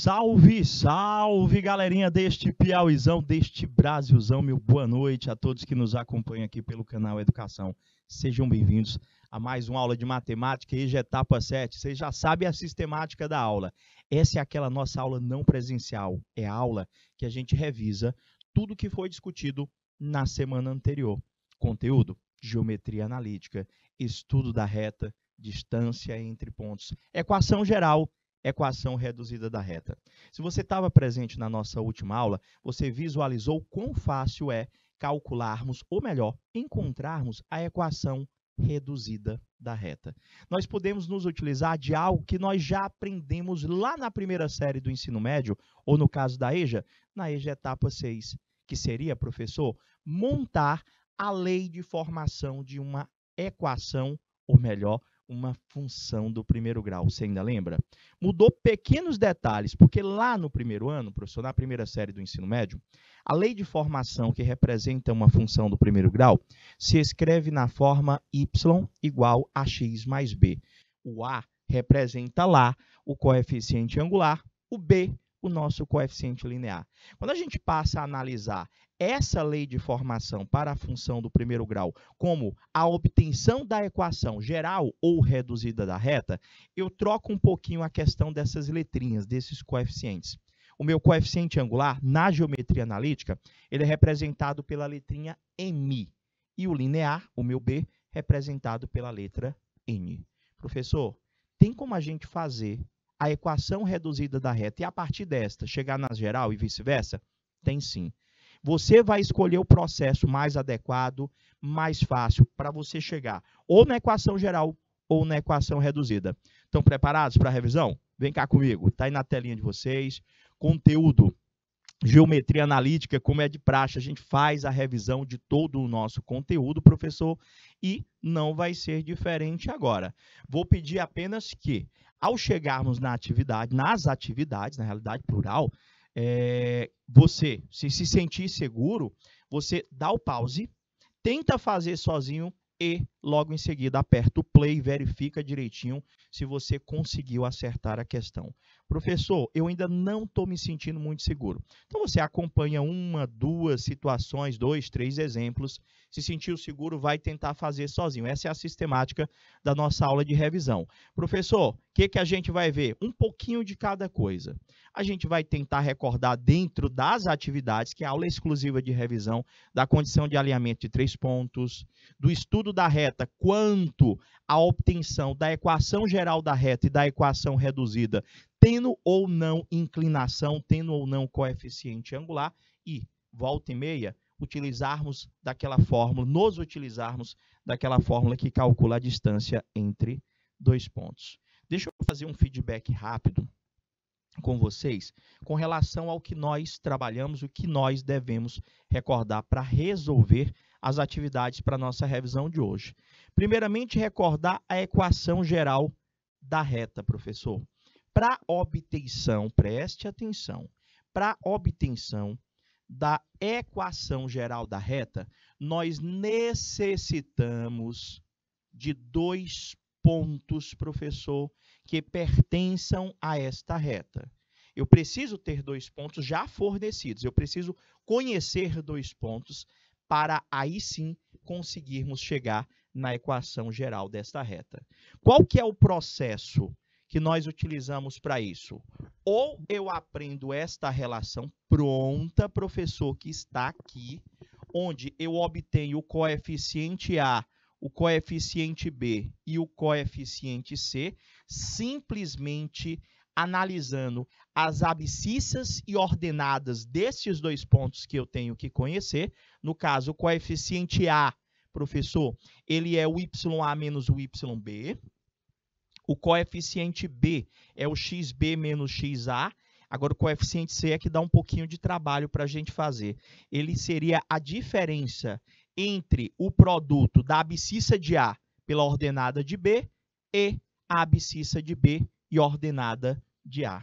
Salve, salve, galerinha deste Piauizão, deste Brasilzão. Meu boa noite a todos que nos acompanham aqui pelo canal Educação. Sejam bem-vindos a mais uma aula de matemática, EJA etapa 7. Vocês já sabem a sistemática da aula. Essa é aquela nossa aula não presencial. É a aula que a gente revisa tudo que foi discutido na semana anterior. Conteúdo: geometria analítica, estudo da reta, distância entre pontos, equação geral, equação reduzida da reta. Se você estava presente na nossa última aula, você visualizou quão fácil é calcularmos, ou melhor, encontrarmos a equação reduzida da reta. Nós podemos nos utilizar de algo que nós já aprendemos lá na primeira série do ensino médio, ou no caso da EJA, na EJA etapa 6, que seria, professor, montar a lei de formação de uma equação, ou melhor, uma função do primeiro grau. Você ainda lembra? Mudou pequenos detalhes, porque lá no primeiro ano, professor, na primeira série do ensino médio, a lei de formação que representa uma função do primeiro grau se escreve na forma y igual a x mais b. O a representa lá o coeficiente angular, o b, o nosso coeficiente linear. Quando a gente passa a analisar essa lei de formação para a função do primeiro grau como a obtenção da equação geral ou reduzida da reta, eu troco um pouquinho a questão dessas letrinhas, desses coeficientes. O meu coeficiente angular, na geometria analítica, ele é representado pela letrinha m. E o linear, o meu b, representado pela letra n. Professor, tem como a gente fazer a equação reduzida da reta e, a partir desta, chegar na geral e vice-versa? Tem sim. Você vai escolher o processo mais adequado, mais fácil, para você chegar ou na equação geral ou na equação reduzida. Estão preparados para a revisão? Vem cá comigo. Está aí na telinha de vocês. Conteúdo: geometria analítica, como é de praxe, a gente faz a revisão de todo o nosso conteúdo, professor, e não vai ser diferente agora. Vou pedir apenas que, ao chegarmos na atividade, nas atividades, na realidade plural, você, se sentir seguro, você dá o pause, tenta fazer sozinho e logo em seguida aperta o play e verifica direitinho se você conseguiu acertar a questão. Professor, eu ainda não estou me sentindo muito seguro. Então você acompanha uma, duas situações, 2, 3 exemplos. Se sentiu seguro, vai tentar fazer sozinho. Essa é a sistemática da nossa aula de revisão. Professor, o que a gente vai ver? Um pouquinho de cada coisa. A gente vai tentar recordar dentro das atividades, que é a aula exclusiva de revisão, da condição de alinhamento de 3 pontos, do estudo da reta quanto à obtenção da equação geral da reta e da equação reduzida, tendo ou não inclinação, tendo ou não coeficiente angular, e, volta e meia, utilizarmos daquela fórmula, nos utilizarmos daquela fórmula que calcula a distância entre dois pontos. Deixa eu fazer um feedback rápido com vocês com relação ao que nós trabalhamos, o que nós devemos recordar para resolver as atividades para a nossa revisão de hoje. Primeiramente, recordar a equação geral da reta, professor. Para obtenção, preste atenção, para obtenção da equação geral da reta, nós necessitamos de 2 pontos, professor, que pertençam a esta reta. Eu preciso ter 2 pontos já fornecidos, eu preciso conhecer 2 pontos para aí sim conseguirmos chegar na equação geral desta reta. Qual que é o processo que nós utilizamos para isso? Ou eu aprendo esta relação pronta, professor, que está aqui, onde eu obtenho o coeficiente A, o coeficiente B e o coeficiente C, simplesmente analisando as abscissas e ordenadas desses 2 pontos que eu tenho que conhecer. No caso, o coeficiente A, professor, ele é o YA menos o YB. O coeficiente B é o XB menos XA. Agora, o coeficiente C é que dá um pouquinho de trabalho para a gente fazer. Ele seria a diferença entre o produto da abscissa de A pela ordenada de B e a abscissa de B e ordenada de A.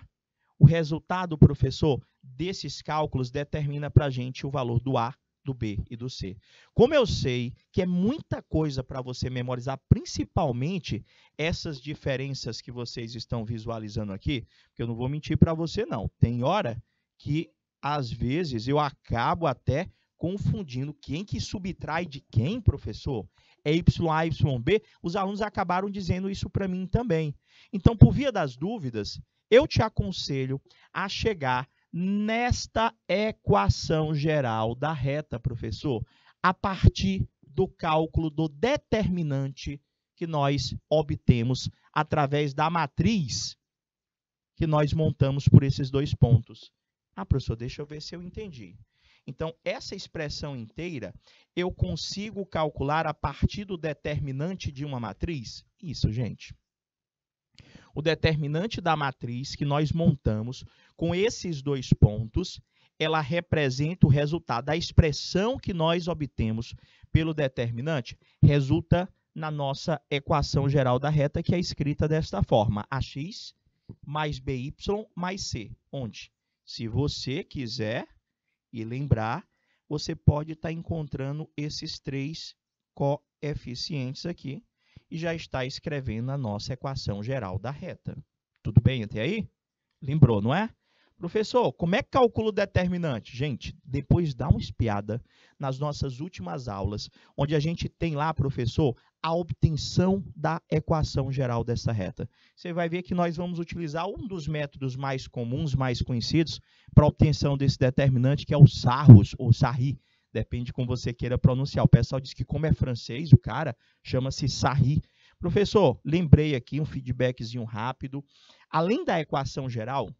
O resultado, professor, desses cálculos determina para a gente o valor do A, do B e do C. Como eu sei que é muita coisa para você memorizar, principalmente essas diferenças que vocês estão visualizando aqui, porque eu não vou mentir para você não, tem hora que às vezes eu acabo até confundindo quem que subtrai de quem, professor? É YA, YB? Os alunos acabaram dizendo isso para mim também. Então, por via das dúvidas, eu te aconselho a chegar nesta equação geral da reta, professor, a partir do cálculo do determinante que nós obtemos através da matriz que nós montamos por esses dois pontos. Ah, professor, deixa eu ver se eu entendi. Então, essa expressão inteira eu consigo calcular a partir do determinante de uma matriz? Isso, gente. O determinante da matriz que nós montamos com esses dois pontos, ela representa o resultado da expressão que nós obtemos pelo determinante, resulta na nossa equação geral da reta, que é escrita desta forma: ax mais by mais c, onde, se você quiser e lembrar, você pode estar encontrando esses três coeficientes aqui, e já está escrevendo a nossa equação geral da reta. Tudo bem até aí? Lembrou, não é? Professor, como é que calcula o determinante? Gente, depois dá uma espiada nas nossas últimas aulas, onde a gente tem lá, professor, a obtenção da equação geral dessa reta. Você vai ver que nós vamos utilizar um dos métodos mais comuns, mais conhecidos, para a obtenção desse determinante, que é o Sarrus, ou Sarri. Depende de como você queira pronunciar. O pessoal diz que, como é francês, o cara chama-se Sarri. Professor, lembrei aqui um feedbackzinho rápido. Além da equação geral,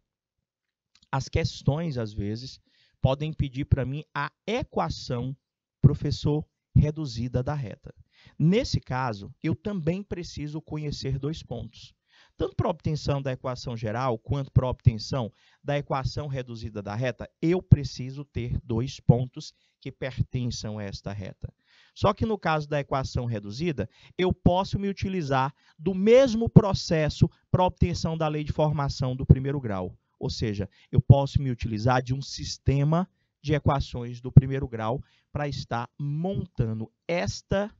as questões, às vezes, podem pedir para mim a equação, professor, reduzida da reta. Nesse caso, eu também preciso conhecer dois pontos. Tanto para a obtenção da equação geral, quanto para a obtenção da equação reduzida da reta, eu preciso ter dois pontos que pertençam a esta reta. Só que no caso da equação reduzida, eu posso me utilizar do mesmo processo para a obtenção da lei de formação do primeiro grau. Ou seja, eu posso me utilizar de um sistema de equações do primeiro grau para estar montando esta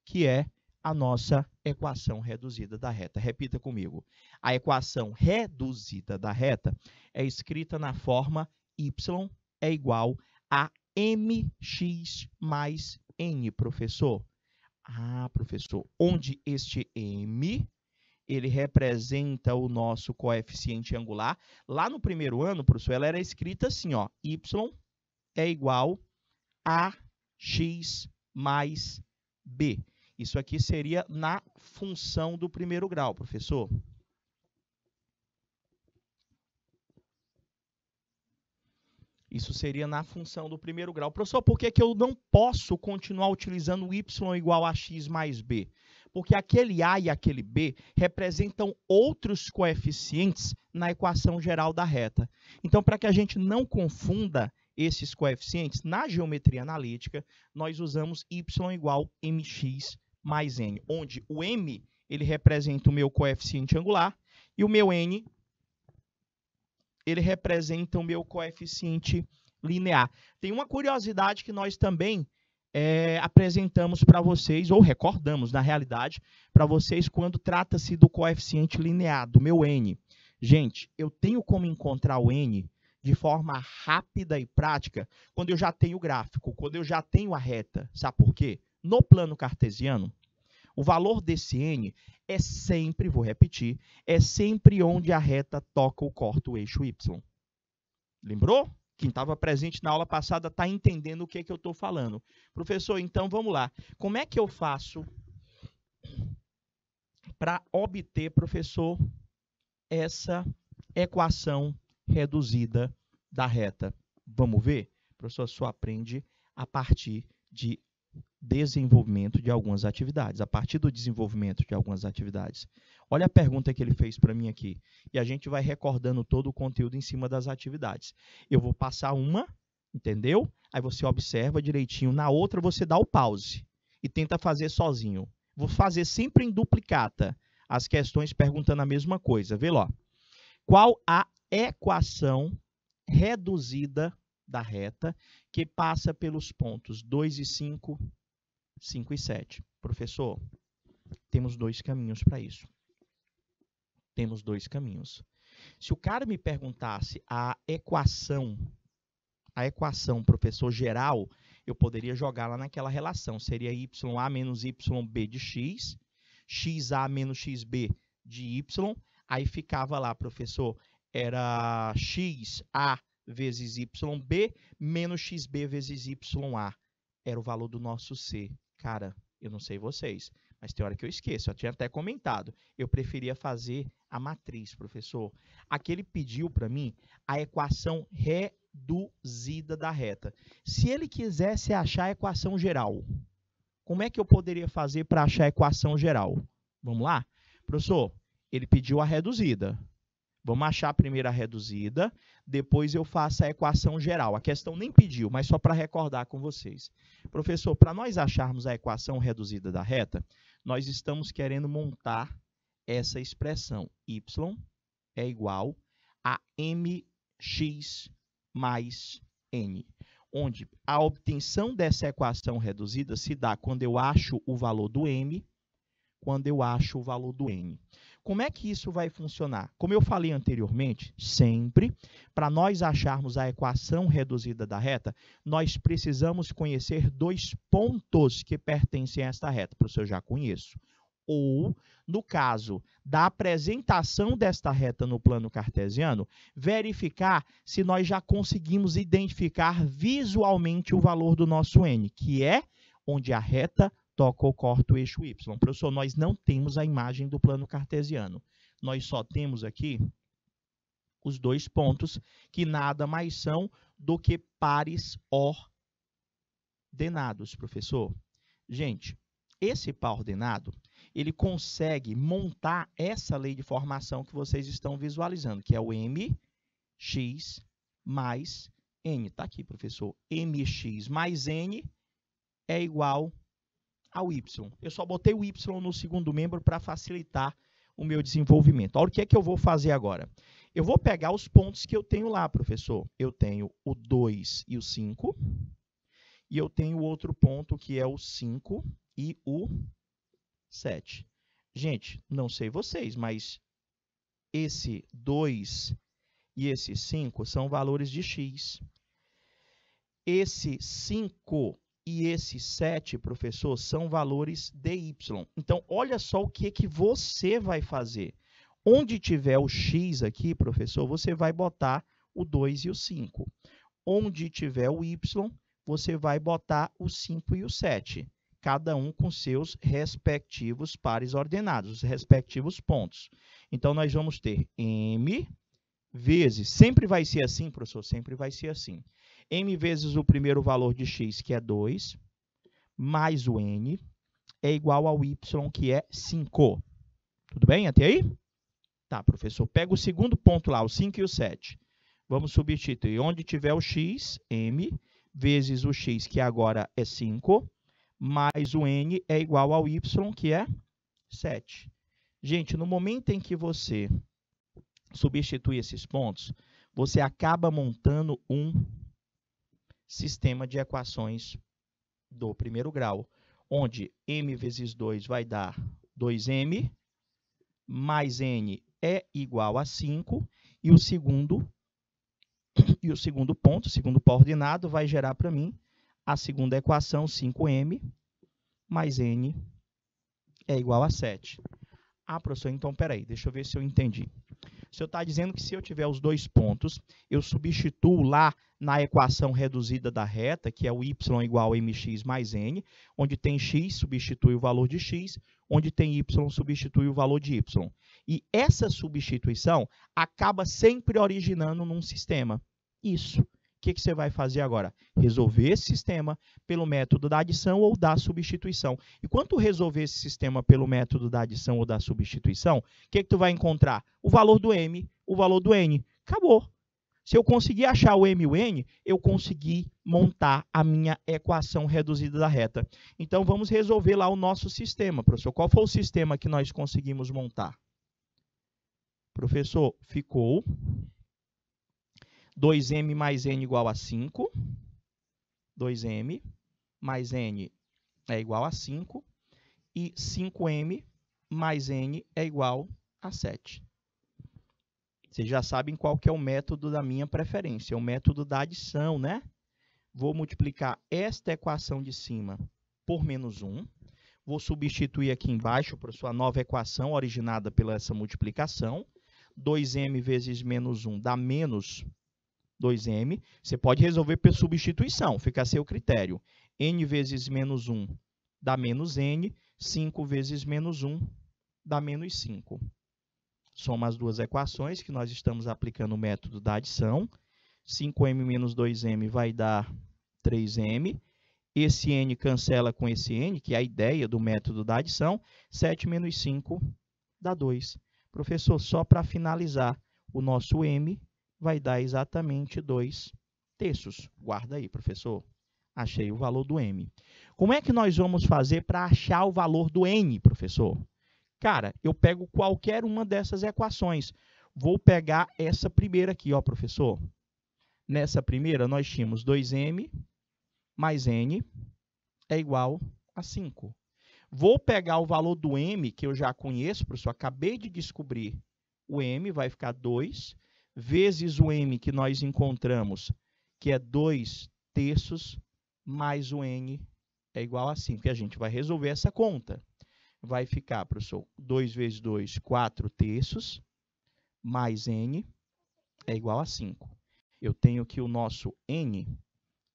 que é a nossa equação reduzida da reta. Repita comigo. A equação reduzida da reta é escrita na forma y é igual a mx mais n, professor. Ah, professor, onde este m, ele representa o nosso coeficiente angular. Lá no primeiro ano, professor, ela era escrita assim, ó, y é igual a x mais b. Isso aqui seria na função do primeiro grau, professor. Isso seria na função do primeiro grau. Professor, por que eu não posso continuar utilizando o y igual a x mais b? Porque aquele a e aquele b representam outros coeficientes na equação geral da reta. Então, para que a gente não confunda esses coeficientes, na geometria analítica, nós usamos y igual mx mais n, onde o m ele representa o meu coeficiente angular e o meu n ele representa o meu coeficiente linear. Tem uma curiosidade que nós também apresentamos para vocês, ou recordamos, na realidade, para vocês quando trata-se do coeficiente linear, do meu n. Gente, eu tenho como encontrar o n de forma rápida e prática quando eu já tenho o gráfico, quando eu já tenho a reta. Sabe por quê? No plano cartesiano, o valor desse n é sempre, vou repetir, é sempre onde a reta toca ou corta o eixo y. Lembrou? Quem estava presente na aula passada está entendendo o que eu estou falando. Professor, então vamos lá. Como é que eu faço para obter, professor, essa equação reduzida da reta? Vamos ver? Professor, só aprende a partir de desenvolvimento de algumas atividades. A partir do desenvolvimento de algumas atividades. Olha a pergunta que ele fez para mim aqui. E a gente vai recordando todo o conteúdo em cima das atividades. Eu vou passar uma, entendeu? Aí você observa direitinho. Na outra, você dá o pause e tenta fazer sozinho. Vou fazer sempre em duplicata as questões perguntando a mesma coisa. Vê lá. Qual a equação reduzida da reta que passa pelos pontos 2 e 5, 5 e 7. Professor, temos dois caminhos para isso. Temos dois caminhos. Se o cara me perguntasse a equação, professor, geral, eu poderia jogar lá naquela relação. Seria YA menos YB de X, XA menos XB de Y. Aí ficava lá, professor, era XA vezes YB menos XB vezes YA. Era o valor do nosso C. Cara, eu não sei vocês, mas tem hora que eu esqueço. Eu tinha até comentado. Eu preferia fazer a matriz, professor. Aqui ele pediu para mim a equação reduzida da reta. Se ele quisesse achar a equação geral, como é que eu poderia fazer para achar a equação geral? Vamos lá? Professor, ele pediu a reduzida. Vamos achar primeiro a reduzida, depois eu faço a equação geral. A questão nem pediu, mas só para recordar com vocês. Professor, para nós acharmos a equação reduzida da reta, nós estamos querendo montar essa expressão. Y é igual a mx mais n, onde a obtenção dessa equação reduzida se dá quando eu acho o valor do m, quando eu acho o valor do n. Como é que isso vai funcionar? Como eu falei anteriormente, sempre, para nós acharmos a equação reduzida da reta, nós precisamos conhecer dois pontos que pertencem a esta reta. Professor, eu já conheço. Ou, no caso da apresentação desta reta no plano cartesiano, verificar se nós já conseguimos identificar visualmente o valor do nosso n, que é onde a reta toca ou corta o eixo y. Professor, nós não temos a imagem do plano cartesiano. Nós só temos aqui os dois pontos, que nada mais são do que pares ordenados, professor. Gente, esse par ordenado, ele consegue montar essa lei de formação que vocês estão visualizando, que é o mx mais n. Está aqui, professor. mx mais n é igual ao y. Eu só botei o y no segundo membro para facilitar o meu desenvolvimento. Olha o que é que eu vou fazer agora. Eu vou pegar os pontos que eu tenho lá, professor. Eu tenho o 2 e o 5. E eu tenho outro ponto que é o 5 e o 7. Gente, não sei vocês, mas esse 2 e esse 5 são valores de x. Esse 5 e esse 7, professor, são valores de y. Então, olha só o que você vai fazer. Onde tiver o x aqui, professor, você vai botar o 2 e o 5. Onde tiver o y, você vai botar o 5 e o 7. Cada um com seus respectivos pares ordenados, os respectivos pontos. Então, nós vamos ter m vezes, sempre vai ser assim, professor, sempre vai ser assim. M vezes o primeiro valor de x, que é 2, mais o n, é igual ao y, que é 5. Tudo bem até aí? Tá, professor. Pega o segundo ponto lá, o 5 e o 7. Vamos substituir. Onde tiver o x, m, vezes o x, que agora é 5, mais o n é igual ao y, que é 7. Gente, no momento em que você substitui esses pontos, você acaba montando um sistema de equações do primeiro grau, onde m vezes 2 vai dar 2m, mais n é igual a 5, e o segundo ponto, o segundo par ordenado, vai gerar para mim a segunda equação, 5m, mais n é igual a 7. Ah, professor, então, peraí, deixa eu ver se eu entendi. O senhor está dizendo que se eu tiver os dois pontos, eu substituo lá na equação reduzida da reta, que é o y igual a mx mais n, onde tem x, substitui o valor de x, onde tem y, substitui o valor de y. E essa substituição acaba sempre originando num sistema. Isso. O que você vai fazer agora? Resolver esse sistema pelo método da adição ou da substituição. E quando tu resolver esse sistema pelo método da adição ou da substituição, o que tu vai encontrar? O valor do m, o valor do n. Acabou. Se eu conseguir achar o m e o n, eu consegui montar a minha equação reduzida da reta. Então, vamos resolver lá o nosso sistema, professor. Qual foi o sistema que nós conseguimos montar? Professor, ficou 2m mais n igual a 5. 2m mais n é igual a 5. E 5m mais n é igual a 7. Vocês já sabem qual que é o método da minha preferência. É o método da adição, né? Vou multiplicar esta equação de cima por menos 1. Vou substituir aqui embaixo para sua nova equação originada pela essa multiplicação. 2m vezes menos 1 dá menos 2m. Você pode resolver por substituição, fica a seu critério. N vezes menos 1 dá menos n. 5 vezes menos 1 dá menos 5. Soma as duas equações que nós estamos aplicando o método da adição. 5m menos 2m vai dar 3m. Esse n cancela com esse n, que é a ideia do método da adição. 7 menos 5 dá 2. Professor, só para finalizar, o nosso m vai dar exatamente 2 terços. Guarda aí, professor. Achei o valor do m. Como é que nós vamos fazer para achar o valor do n, professor? Cara, eu pego qualquer uma dessas equações. Vou pegar essa primeira aqui, ó, professor. Nessa primeira, nós tínhamos 2m mais n é igual a 5. Vou pegar o valor do m, que eu já conheço, professor, acabei de descobrir. O m vai ficar 2 vezes o m que nós encontramos, que é 2 terços, mais o n é igual a 5. E a gente vai resolver essa conta. Vai ficar, professor, 2 vezes 2, 4 terços, mais n é igual a 5. Eu tenho que o nosso n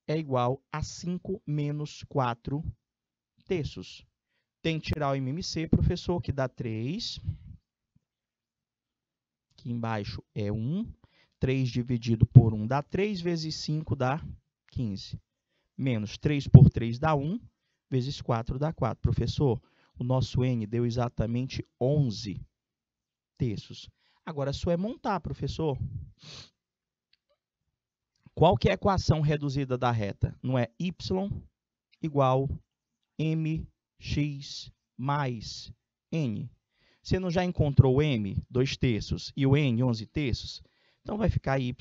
é igual a 5 menos 4 terços. Tem que tirar o MMC, professor, que dá 3. Aqui embaixo é 1. 3 dividido por 1 dá 3, vezes 5 dá 15. Menos 3 por 3 dá 1, vezes 4 dá 4. Professor, o nosso n deu exatamente 11 terços. Agora, só é montar, professor. Qual que é a equação reduzida da reta? Não é y igual mx mais n. Você não já encontrou o m, 2 terços, e o n, 11 terços? Então, vai ficar y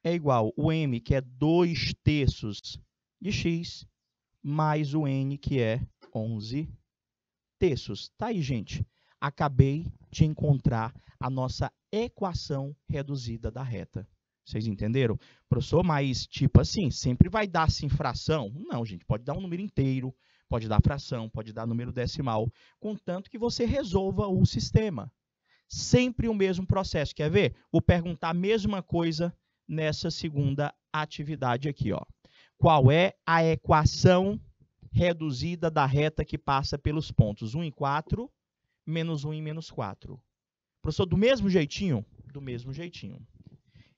é igual o m, que é 2 terços de x, mais o n, que é 11 terços. Tá aí, gente. Acabei de encontrar a nossa equação reduzida da reta. Vocês entenderam? Professor, mas tipo assim, sempre vai dar assim fração? Não, gente, pode dar um número inteiro, pode dar fração, pode dar número decimal, contanto que você resolva o sistema. Sempre o mesmo processo. Quer ver? Vou perguntar a mesma coisa nessa segunda atividade aqui, ó. Qual é a equação reduzida da reta que passa pelos pontos 1 e 4, menos 1 e menos 4? Professor, do mesmo jeitinho? Do mesmo jeitinho.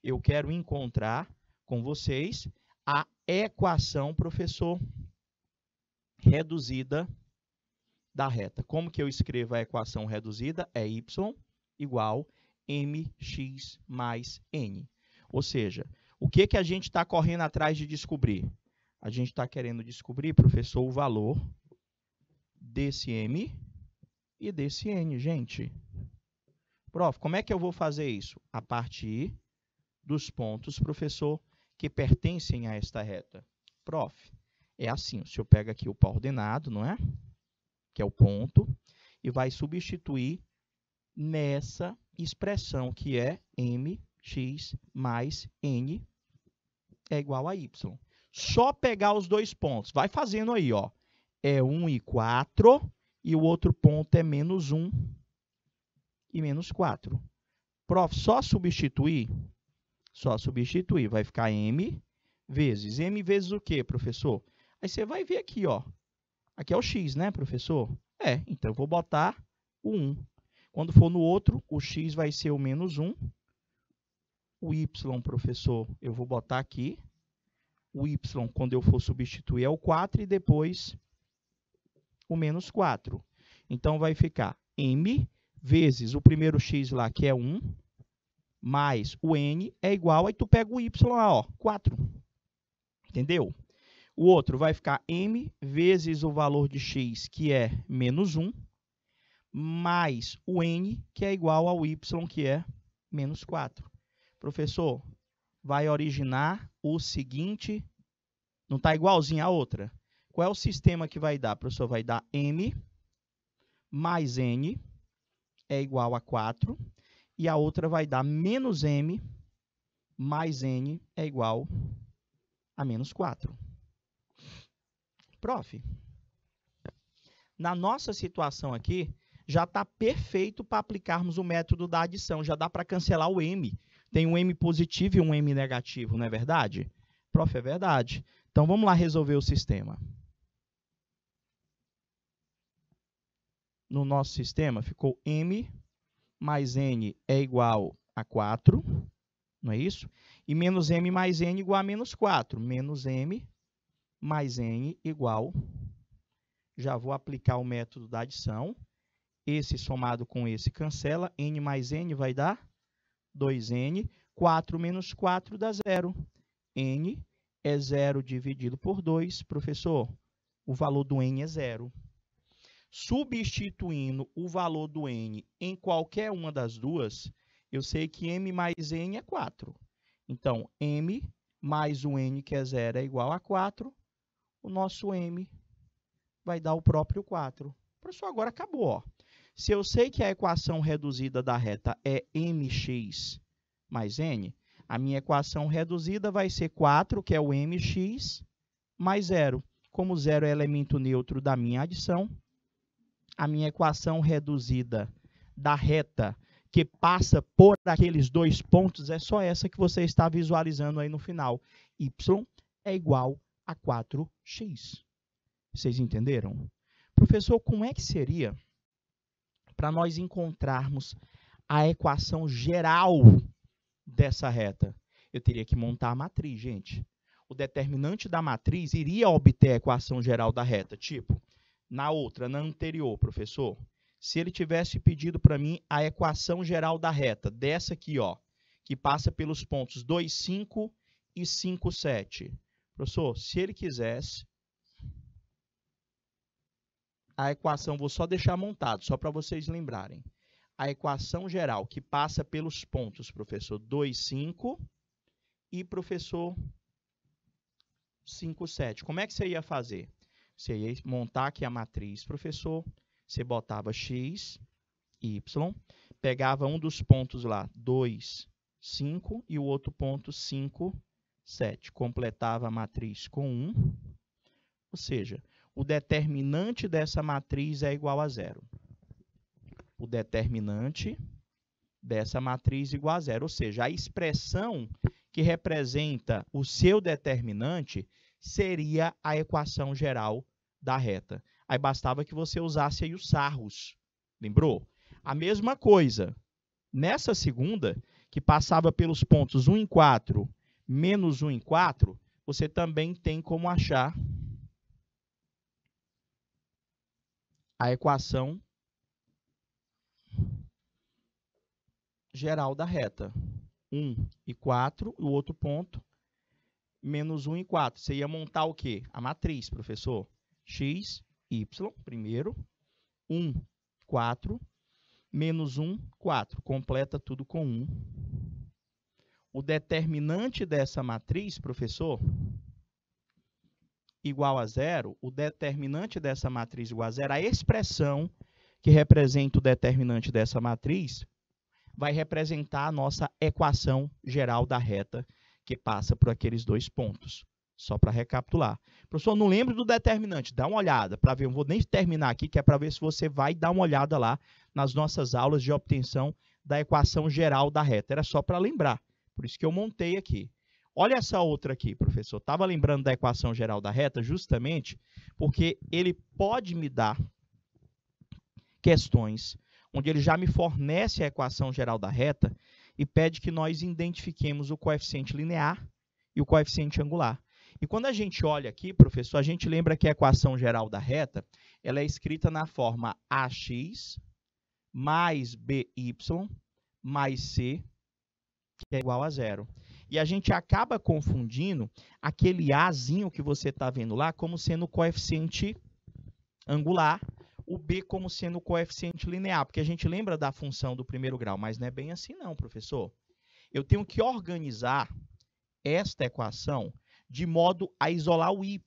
Eu quero encontrar com vocês a equação, professor, reduzida da reta. Como que eu escrevo a equação reduzida? É y igual mx mais n. Ou seja, o que a gente está correndo atrás de descobrir? A gente está querendo descobrir, professor, o valor desse m e desse n, gente. Prof, como é que eu vou fazer isso? A partir dos pontos, professor, que pertencem a esta reta. Prof, é assim, o senhor pega aqui o pau ordenado, não é? Que é o ponto, e vai substituir nessa expressão que é mx mais n é igual a y. Só pegar os dois pontos. Vai fazendo aí, ó. É 1 e 4, e o outro ponto é menos 1 e menos 4. Prof, só substituir? Só substituir. Vai ficar m vezes o quê, professor? Aí você vai ver aqui, ó. Aqui é o x, né, professor? É, então eu vou botar o 1. Quando for no outro, o x vai ser o menos 1. O y, professor, eu vou botar aqui. O y, quando eu for substituir, é o 4 e depois o menos 4. Então, vai ficar m vezes o primeiro x lá, que é 1, mais o n é igual, aí tu pega o y lá, ó, 4. Entendeu? O outro vai ficar m vezes o valor de x, que é menos 1, mais o n, que é igual ao y, que é menos 4. Professor, vai originar o seguinte, não está igualzinho a outra? Qual é o sistema que vai dar? Professor, vai dar m mais n é igual a 4, e a outra vai dar menos m mais n é igual a menos 4. Prof, na nossa situação aqui, já está perfeito para aplicarmos o método da adição. Já dá para cancelar o m. Tem um m positivo e um m negativo, não é verdade? Prof, é verdade. Então, vamos lá resolver o sistema. No nosso sistema, ficou m mais n é igual a 4, não é isso? E menos m mais n igual a menos 4. Menos m mais n igual, já vou aplicar o método da adição. Esse somado com esse cancela, n mais n vai dar 2n. 4 menos 4 dá 0. N é 0 dividido por 2. Professor, o valor do n é 0. Substituindo o valor do n em qualquer uma das duas, eu sei que m mais n é 4. Então, m mais o n, que é 0, é igual a 4. O nosso m vai dar o próprio 4. Professor, agora acabou. Ó. Se eu sei que a equação reduzida da reta é mx mais n, a minha equação reduzida vai ser 4, que é o mx, mais 0. Como 0 é elemento neutro da minha adição, a minha equação reduzida da reta que passa por aqueles dois pontos é só essa que você está visualizando aí no final. Y é igual a 4x. Vocês entenderam? Professor, como é que seria para nós encontrarmos a equação geral dessa reta? Eu teria que montar a matriz, gente. O determinante da matriz iria obter a equação geral da reta. Tipo, na anterior, professor, se ele tivesse pedido para mim a equação geral da reta, dessa aqui, ó, que passa pelos pontos 2, 5 e 5, 7. Professor, se ele quisesse, a equação, vou só deixar montado, só para vocês lembrarem. A equação geral que passa pelos pontos, professor, 2, 5 e, professor, 5, 7. Como é que você ia fazer? Você ia montar aqui a matriz, professor. Você botava x, y, pegava um dos pontos lá, 2, 5, e o outro ponto, 5, 7. Completava a matriz com 1. Ou seja, o determinante dessa matriz é igual a 0. O determinante dessa matriz é igual a 0. Ou seja, a expressão que representa o seu determinante seria a equação geral da reta. Aí bastava que você usasse aí os sarros. Lembrou? A mesma coisa. Nessa segunda, que passava pelos pontos 1 em 4, menos 1 em 4, você também tem como achar a equação geral da reta. 1 e 4, o outro ponto, menos 1 e 4. Você ia montar o quê? A matriz, professor. X, y, primeiro, 1, 4, menos 1, 4. Completa tudo com 1. O determinante dessa matriz, professor, igual a 0. O determinante dessa matriz igual a 0, a expressão que representa o determinante dessa matriz vai representar a nossa equação geral da reta que passa por aqueles dois pontos. Só para recapitular. Professor, não lembro do determinante. Dá uma olhada para ver. Eu não vou nem terminar aqui, que é para ver se você vai dar uma olhada lá nas nossas aulas de obtenção da equação geral da reta. Era só para lembrar. Por isso que eu montei aqui. Olha essa outra aqui, professor. Estava lembrando da equação geral da reta justamente porque ele pode me dar questões onde ele já me fornece a equação geral da reta e pede que nós identifiquemos o coeficiente linear e o coeficiente angular. E quando a gente olha aqui, professor, a gente lembra que a equação geral da reta ela é escrita na forma ax mais by mais c, que é igual a 0. E a gente acaba confundindo aquele azinho que você está vendo lá como sendo o coeficiente angular, o b como sendo o coeficiente linear, porque a gente lembra da função do primeiro grau, mas não é bem assim não, professor. Eu tenho que organizar esta equação de modo a isolar o y,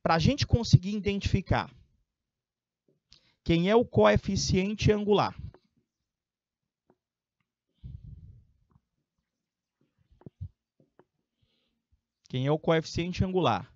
para a gente conseguir identificar quem é o coeficiente angular. Quem é o coeficiente angular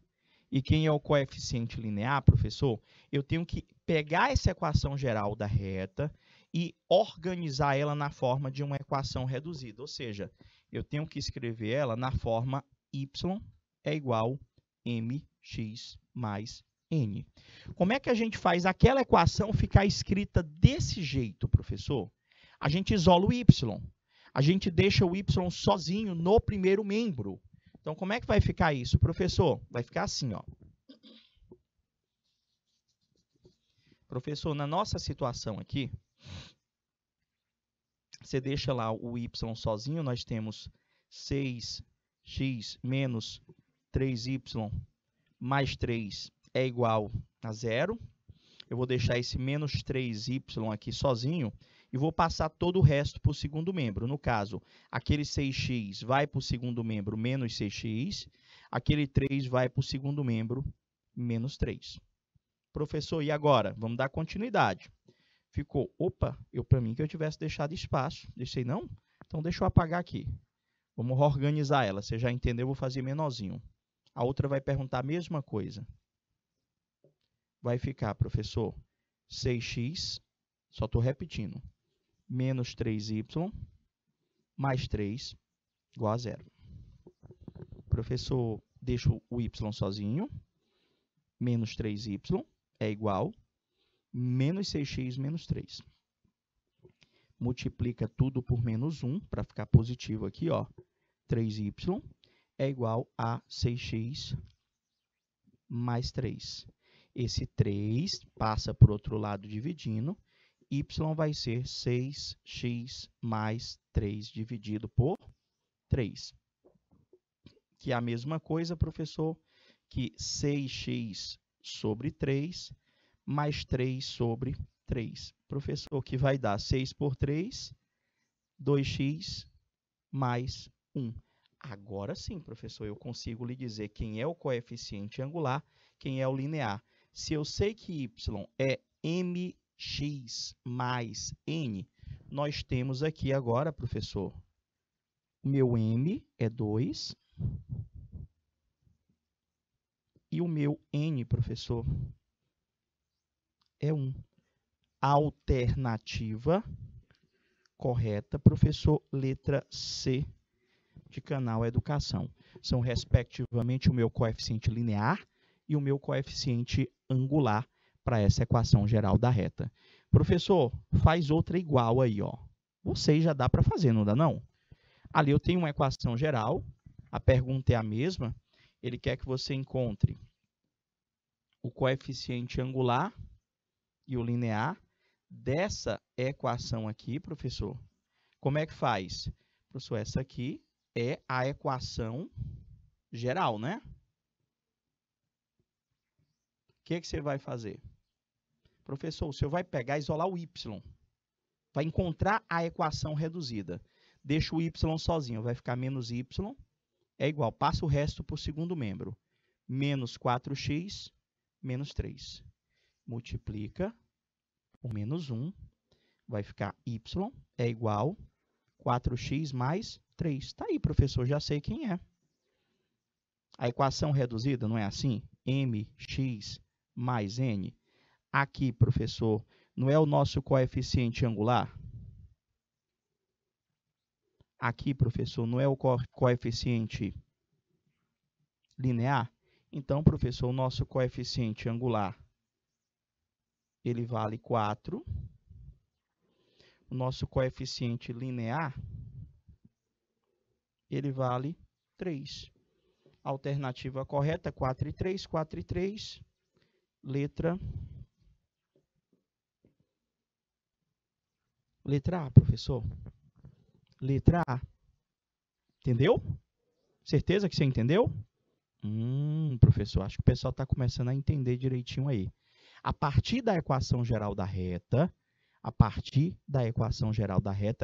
e quem é o coeficiente linear, professor, eu tenho que pegar essa equação geral da reta e organizar ela na forma de uma equação reduzida. Ou seja, eu tenho que escrever ela na forma y é igual a mx mais n. Como é que a gente faz aquela equação ficar escrita desse jeito, professor? A gente isola o y. A gente deixa o y sozinho no primeiro membro. Então, como é que vai ficar isso, professor? Vai ficar assim, ó. Professor, na nossa situação aqui, você deixa lá o y sozinho, nós temos 6x menos 3y mais 3 é igual a 0. Eu vou deixar esse menos 3y aqui sozinho e vou passar todo o resto para o segundo membro. No caso, aquele 6x vai para o segundo membro menos 6x, aquele 3 vai para o segundo membro menos 3. Professor, e agora? Vamos dar continuidade. Ficou, opa, para mim que eu tivesse deixado espaço. Deixei não? Então deixa eu apagar aqui. Vamos organizar ela. Você já entendeu, eu vou fazer menorzinho. A outra vai perguntar a mesma coisa. Vai ficar, professor, 6x, só estou repetindo, menos 3y mais 3 igual a 0. Professor, deixo o y sozinho, menos 3y é igual a menos 6x menos 3. Multiplica tudo por menos 1, para ficar positivo aqui, ó. 3y é igual a 6x mais 3. Esse 3 passa para o outro lado dividindo. Y vai ser 6x mais 3 dividido por 3. Que é a mesma coisa, professor, que 6x sobre 3 mais 3 sobre 3. Professor, que vai dar 6 por 3, 2x mais 1. Agora sim, professor, eu consigo lhe dizer quem é o coeficiente angular, quem é o linear. Se eu sei que y é mx mais n, nós temos aqui agora, professor, o meu m é 2 e o meu n, professor, é 1. Alternativa correta, professor, letra C de Canal Educação. São, respectivamente, o meu coeficiente linear e o meu coeficiente angular para essa equação geral da reta. Professor, faz outra igual aí, ó. Vocês já dá para fazer, não dá não? Ali eu tenho uma equação geral, a pergunta é a mesma, ele quer que você encontre o coeficiente angular e o linear dessa equação aqui, professor. Como é que faz? Professor, essa aqui é a equação geral, né? O que você vai fazer? Professor, o senhor vai pegar e isolar o y. Vai encontrar a equação reduzida. Deixa o y sozinho, vai ficar menos y é igual. Passa o resto para o segundo membro. Menos 4x menos 3. Multiplica por menos 1. Vai ficar y é igual a 4x mais 3. Está aí, professor, já sei quem é. A equação reduzida não é assim? Mx mais n. Aqui, professor, não é o nosso coeficiente angular? Aqui, professor, não é o coeficiente linear? Então, professor, o nosso coeficiente angular, ele vale 4. O nosso coeficiente linear, ele vale 3. Alternativa correta, 4 e 3, 4 e 3. Letra A, professor. Letra A. Entendeu? Certeza que você entendeu? Professor, acho que o pessoal está começando a entender direitinho aí. A partir da equação geral da reta,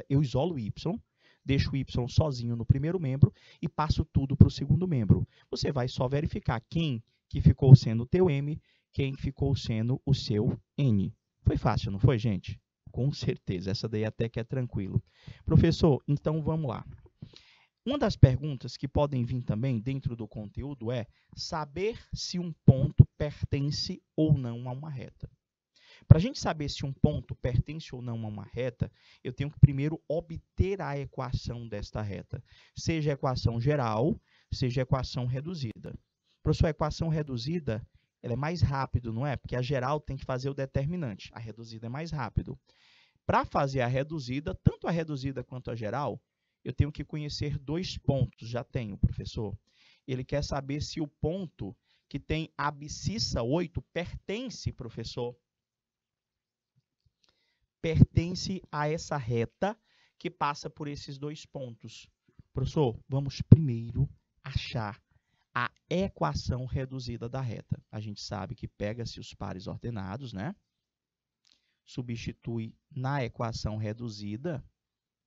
eu isolo o y, deixo o y sozinho no primeiro membro e passo tudo para o segundo membro. Você vai só verificar quem que ficou sendo o teu m, quem ficou sendo o seu n. Foi fácil, não foi, gente? Com certeza, essa daí até que é tranquilo. Professor, então vamos lá. Uma das perguntas que podem vir também dentro do conteúdo é saber se um ponto pertence ou não a uma reta. Para a gente saber se um ponto pertence ou não a uma reta, eu tenho que primeiro obter a equação desta reta. Seja a equação geral, seja a equação reduzida. Professor, a equação reduzida ela é mais rápido, não é? Porque a geral tem que fazer o determinante. A reduzida é mais rápido. Para fazer a reduzida, tanto a reduzida quanto a geral, eu tenho que conhecer dois pontos. Já tenho, professor. Ele quer saber se o ponto que tem abscissa 8 pertence, professor, pertence a essa reta que passa por esses dois pontos. Professor, vamos primeiro achar a equação reduzida da reta. A gente sabe que pega-se os pares ordenados, né? Substitui na equação reduzida,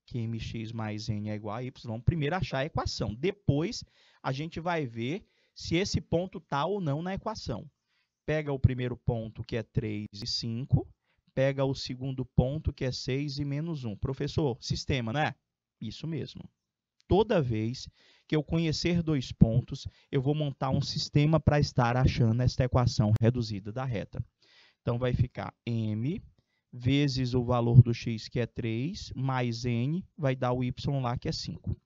que mx mais n é igual a y. Vamos primeiro achar a equação. Depois, a gente vai ver se esse ponto está ou não na equação. Pega o primeiro ponto, que é 3 e 5. Pega o segundo ponto, que é 6 e menos 1. Professor, sistema, né? Isso mesmo. Toda vez que eu conhecer dois pontos, eu vou montar um sistema para estar achando esta equação reduzida da reta. Então, vai ficar m vezes o valor do x, que é 3, mais n, vai dar o y lá, que é 5.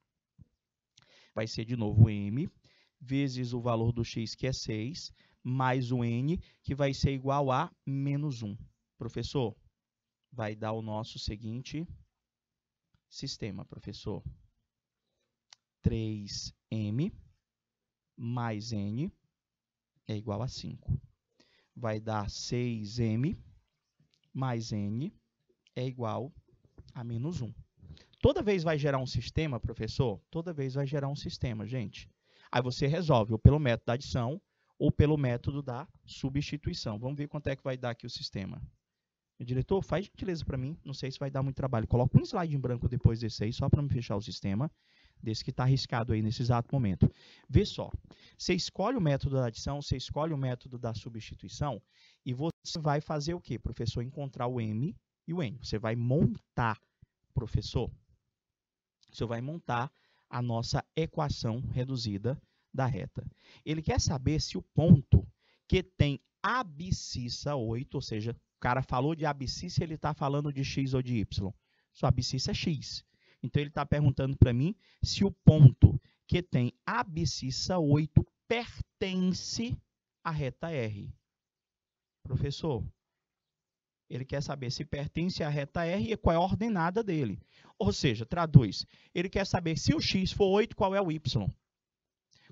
Vai ser, de novo, m vezes o valor do x, que é 6, mais o n, que vai ser igual a menos 1. Professor, vai dar o nosso seguinte sistema, professor. 3m mais n é igual a 5. Vai dar 6m mais n é igual a menos 1. Toda vez vai gerar um sistema, professor? Toda vez vai gerar um sistema, gente. Aí você resolve ou pelo método da adição ou pelo método da substituição. Vamos ver quanto é que vai dar aqui o sistema. Diretor, faz gentileza para mim. Não sei se vai dar muito trabalho. Coloca um slide em branco depois desse aí, só para me fechar o sistema. Desse que está arriscado aí nesse exato momento. Vê só. Você escolhe o método da adição, você escolhe o método da substituição e você vai fazer o quê, professor? Encontrar o m e o n. Você vai montar, professor. Você vai montar a nossa equação reduzida da reta. Ele quer saber se o ponto que tem abscissa 8, ou seja, o cara falou de abscissa, ele está falando de x ou de y. Sua abscissa é x. Então, ele está perguntando para mim se o ponto que tem abscissa 8 pertence à reta R. Professor, ele quer saber se pertence à reta R e qual é a ordenada dele. Ou seja, traduz, ele quer saber se o x for 8, qual é o y.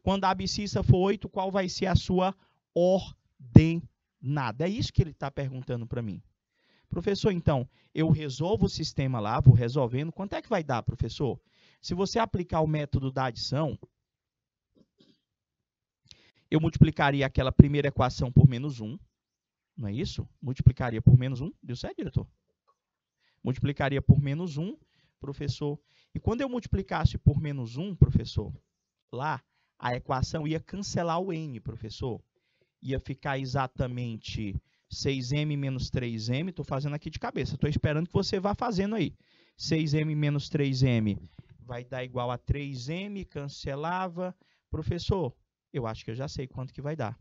Quando a abscissa for 8, qual vai ser a sua ordenada. É isso que ele está perguntando para mim. Professor, então, eu resolvo o sistema lá, vou resolvendo. Quanto é que vai dar, professor? Se você aplicar o método da adição, eu multiplicaria aquela primeira equação por menos 1, não é isso? Multiplicaria por menos 1. Deu certo, diretor? Multiplicaria por menos 1, professor. E quando eu multiplicasse por menos 1, professor, lá, a equação ia cancelar o n, professor. Ia ficar exatamente 6m menos 3m, estou fazendo aqui de cabeça, estou esperando que você vá fazendo aí. 6m menos 3m vai dar igual a 3m, cancelava. Professor, eu acho que eu já sei quanto que vai dar.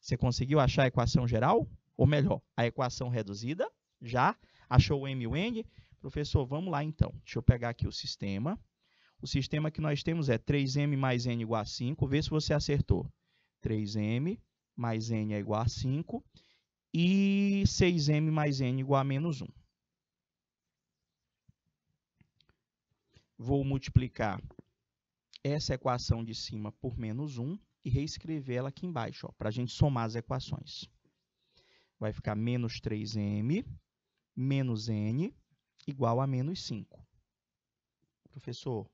Você conseguiu achar a equação geral? Ou melhor, a equação reduzida? Já? Achou o m e o n? Professor, vamos lá então. Deixa eu pegar aqui o sistema. O sistema que nós temos é 3m mais n igual a 5. Vê se você acertou. 3m mais n é igual a 5. E 6m mais n igual a menos 1. Vou multiplicar essa equação de cima por menos 1 e reescrever ela aqui embaixo, para a gente somar as equações. Vai ficar menos 3m menos n igual a menos 5. Professor,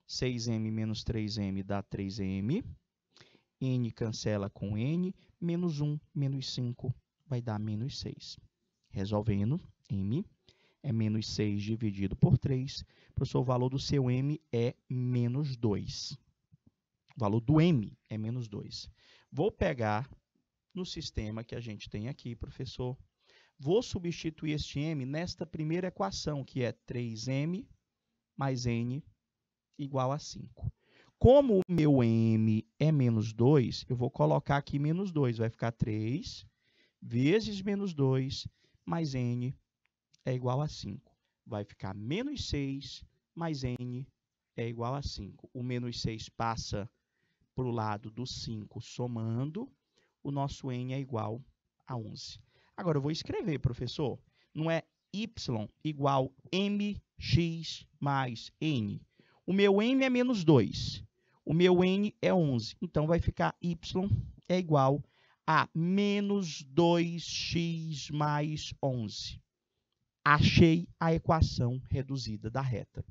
6m menos 3m dá 3m. N cancela com n. Menos 1 menos 5 vai dar menos 6. Resolvendo, m é menos 6 dividido por 3. Professor, o valor do seu M é menos 2. O valor do M é menos 2. Vou pegar no sistema que a gente tem aqui, professor. Vou substituir este M nesta primeira equação, que é 3M mais N igual a 5. Como o meu M é menos 2, eu vou colocar aqui menos 2. Vai ficar 3 vezes menos 2 mais N é igual a 5. Vai ficar menos 6 mais N é igual a 5. O menos 6 passa para o lado do 5 somando. O nosso N é igual a 11. Agora, eu vou escrever, professor. Não é Y igual MX mais N. O meu M é menos 2. O meu N é 11. Então, vai ficar Y é igual a menos 2x mais 11. Achei a equação reduzida da reta.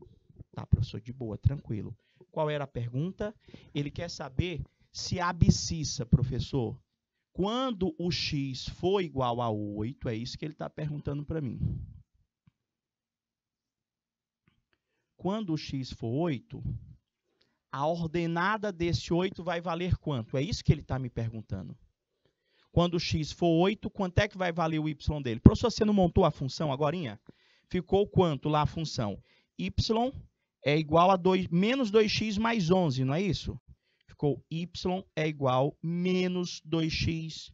Tá, professor? De boa, tranquilo. Qual era a pergunta? Ele quer saber se a abscissa, professor, quando o x for igual a 8, é isso que ele está perguntando para mim. Quando o x for 8, a ordenada desse 8 vai valer quanto? É isso que ele está me perguntando. Quando o x for 8, quanto é que vai valer o y dele? Professor, você não montou a função agorinha? Ficou quanto lá a função? Y é igual a menos 2x mais 11, não é isso? Ficou y é igual a menos 2x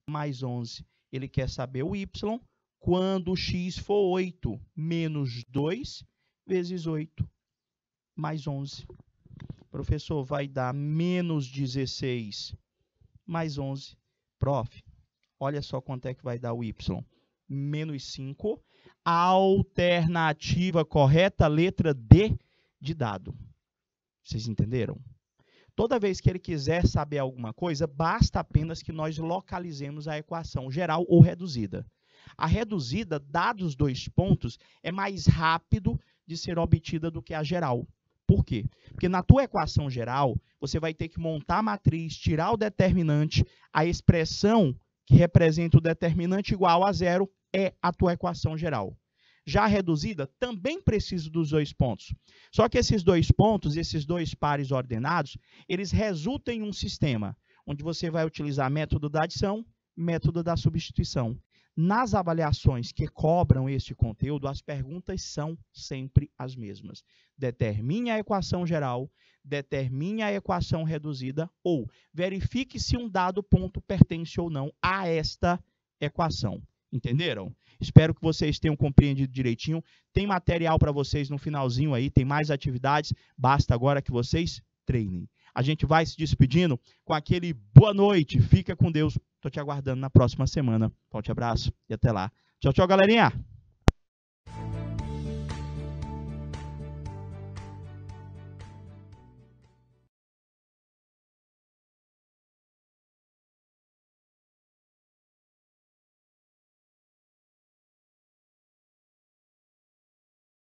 mais 11. Ele quer saber o y quando o x for 8. Menos 2 vezes 8 mais 11. Professor, vai dar menos 16 mais 11. Prof, olha só quanto é que vai dar o y. Menos 5. Alternativa correta, letra D de dado. Vocês entenderam? Toda vez que ele quiser saber alguma coisa, basta apenas que nós localizemos a equação geral ou reduzida. A reduzida, dados os 2 pontos, é mais rápido de ser obtida do que a geral. Por quê? Porque na tua equação geral, você vai ter que montar a matriz, tirar o determinante, a expressão que representa o determinante igual a 0 é a tua equação geral. Já a reduzida também precisa dos 2 pontos. Só que esses 2 pontos, esses 2 pares ordenados, eles resultam em um sistema onde você vai utilizar método da adição, método da substituição. Nas avaliações que cobram este conteúdo, as perguntas são sempre as mesmas. Determine a equação geral, determine a equação reduzida ou verifique se um dado ponto pertence ou não a esta equação. Entenderam? Espero que vocês tenham compreendido direitinho. Tem material para vocês no finalzinho aí, tem mais atividades. Basta agora que vocês treinem. A gente vai se despedindo com aquele boa noite. Fica com Deus. Estou te aguardando na próxima semana. Forte abraço e até lá. Tchau, tchau, galerinha!